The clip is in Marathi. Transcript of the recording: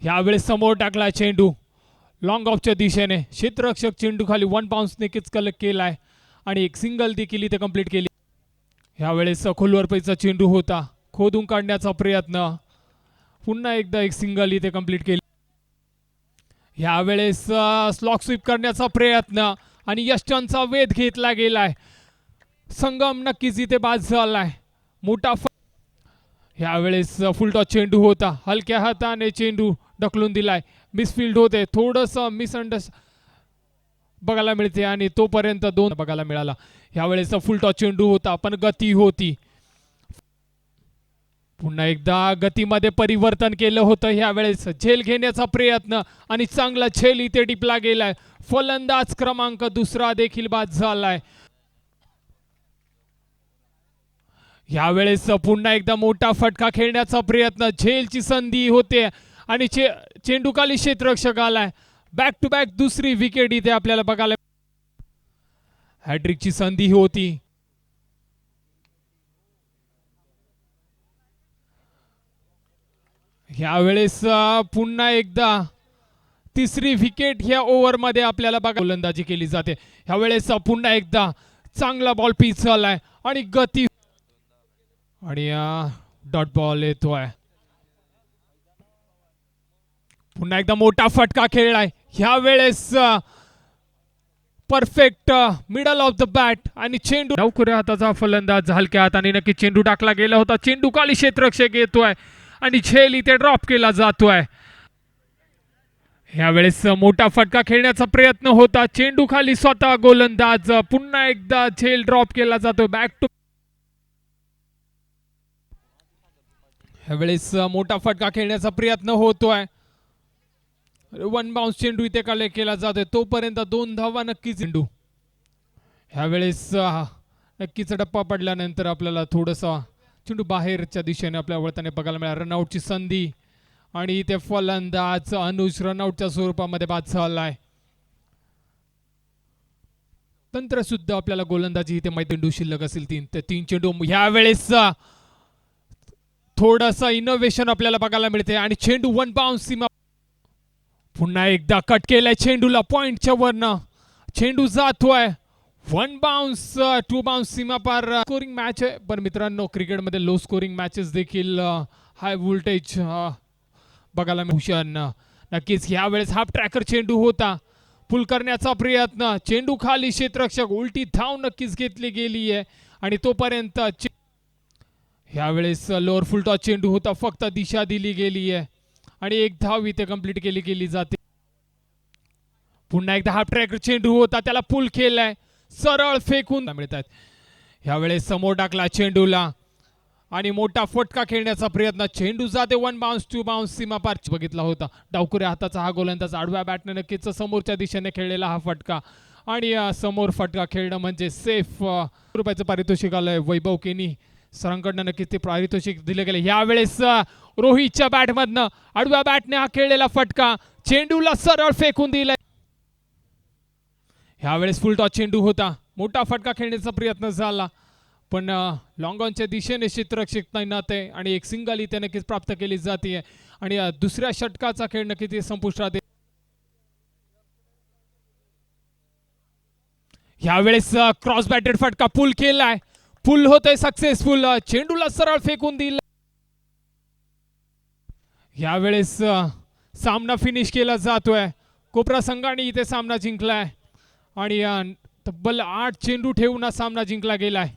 यावेळेस समोर टाकला चेंडू लॉंग ऑफच्या दिशेने. क्षेत्ररक्षक चेंडू खाली 1 बाउन्स नेकीच कलेक्ट केलाय आणि एक सिंगल देखील इथे कंप्लीट केली. यावेळेस खोलवर पैचा चेंडू होता, खोदून काढण्याचा प्रयत्न. पुन्हा एकदा एक सिंगल इथे कंप्लीट केली. यावेळेस स्लॉक स्वीप करण्याचा प्रयत्न आणि यष्टांचा वेध घेतला गेलाय. संगम नक्कीच इथे बाद झालाय. मोठा यावेळेस फुल टॉस चेंडू होता, हलक्या हाताने चेंडू ढकलून दिलाय. मिसफिल्ड होते, थोडंसं मिसअंडरस्टँड बघायला मिळते आणि तोपर्यंत 2 बघायला मिळाला. यावेळेस फुल टॉस चेंडू होता पण गती होती. पुन्हा एकदा गतीमध्ये परिवर्तन केलं होतं. यावेळेस झेल घेण्याचा प्रयत्न आणि चांगला झेल इथे टिपला गेलाय. फलंदाज क्रमांक 2 देखील बाद झालाय. यावेळेस पुन्हा एकदा मोठा फटका खेळण्याचा प्रयत्न, झेलची संधी होते आणि चेंडू खाली क्षेत्ररक्षक आलाय. बॅक टू बॅक दुसरी विकेट इथे आपल्याला बघायला. हॅट्रिकची संधी होती. यावेळेस पुन्हा एकदा तिसरी विकेट ह्या ओव्हरमध्ये आपल्याला बघा गोलंदाजी केली जाते. यावेळेस पुन्हा एकदा चांगला बॉल पिच झालाय आणि गती आणि डॉट बॉल येतोय. पुन्हा एकदा मोठा फटका खेळलाय. ह्यावेळेस perfect middle of the bat आणि चेंडू डावखुऱ्या हाताचा फलंदाज हलक्या हाताने नक्की चेंडू टाकला गेला होता. चेंडू खाली क्षेत्ररक्षक येतोय आणि झेल इथे ड्रॉप केला जातोय. यावेळेस मोठा फटका खेळण्याचा प्रयत्न होता, चेंडू खाली स्वतः गोलंदाज. पुन्हा एकदा झेल ड्रॉप केला जातोय. बॅक टू यावेळेस मोठा फटका खेळण्याचा प्रयत्न होतोय. 1 बाउन्स चेंडू इथे कलेक्ट केला जातोय. तोपर्यंत 2 धावा नक्कीच चेंडू. ह्यावेळेस नक्कीच डप्पा पडल्यानंतर आपल्याला थोडंसं चेंडू बाहेरच्या दिशेने आपल्या वळताने बघायला मिळाला. रनआउटची संधी आणि इथे फलंदाज अनुज रनआउटच्या स्वरूपामध्ये बाद झालाय. तंत्र सुद्धा आपल्याला गोलंदाजी इथे चेंडू शिल्लक असेल 3 चेंडू. ह्यावेळेस थोडंसं इनोव्हेशन आपल्याला बघायला मिळते आणि चेंडू 1 बाउन्स सीमा. पुन्हा एकदा कट केलाय चेंडूला पॉइंटच्या वरनं. चेंडू जातोय 1 बाउन्स 2 बाउन्स सीमा पार. स्कोरिंग मॅच आहे पण मित्रांनो, क्रिकेटमध्ये लो स्कोरिंग मॅचेस देखील हाय व्होल्टेज बघायला भूषण. नक्कीच ह्यावेळेस हाफ ट्रॅकर चेंडू होता, पुल करण्याचा प्रयत्न. चेंडू खाली क्षेत्ररक्षक, उलटी धाव नक्कीच घेतली गेली आहे आणि तोपर्यंत ह्यावेळेस लोअर फुल टॉस चेंडू होता, फक्त दिशा दिली गेली आहे आणि 1 धाव इथे कंप्लीट केली जाते. पुन्हा एकदा हाफ ट्रॅकर चेंडू होता, त्याला पुल केलाय, सरळ फेकून मिळतात. ह्यावेळेस समोर टाकला चेंडूला आणि मोठा फटका खेळण्याचा प्रयत्न. चेंडू जाते 1 बाउन्स 2 बाउन्स सीमा पार. बघितला होता डावखुऱ्या हाताचा हा गोलंदाज आडव्या बॅटने नक्कीच समोरच्या दिशेने खेळलेला हा फटका आणि समोर फटका खेळणं म्हणजे सेफ. रुपयाचं पारितोषिक आलंय वैभव केनी सरांकडनं. नक्कीच ते पारितोषिक दिले गेले. यावेळेस रोहितच्या बॅटमधनं आडव्या बॅटने हा खेळलेला फटका, चेंडूला सरळ फेकून दिलाय. ह्यावेळेस फुल टॉस चेंडू होता, मोठा फटका खेळण्याचा प्रयत्न झाला पण लॉंग ऑनच्या दिशेने क्षेत्ररक्षक तैनात आहे आणि एक सिंगल इथे नक्कीच प्राप्त केली जाते आणि दुसऱ्या षटकाचा खेळ नक्कीच संपुष्टात येईल. ह्यावेळेस क्रॉस बॅटेड फटका पुल केलाय, पुल होतोय सक्सेसफुल. चेंडूला सरळ फेकून दिला. यावेळेस सामना फिनिश केला जातोय. कोपरा संघाने इथे सामना जिंकलाय आणि तब्बल 8 चेंडू ठेवून सामना जिंकला गेलाय.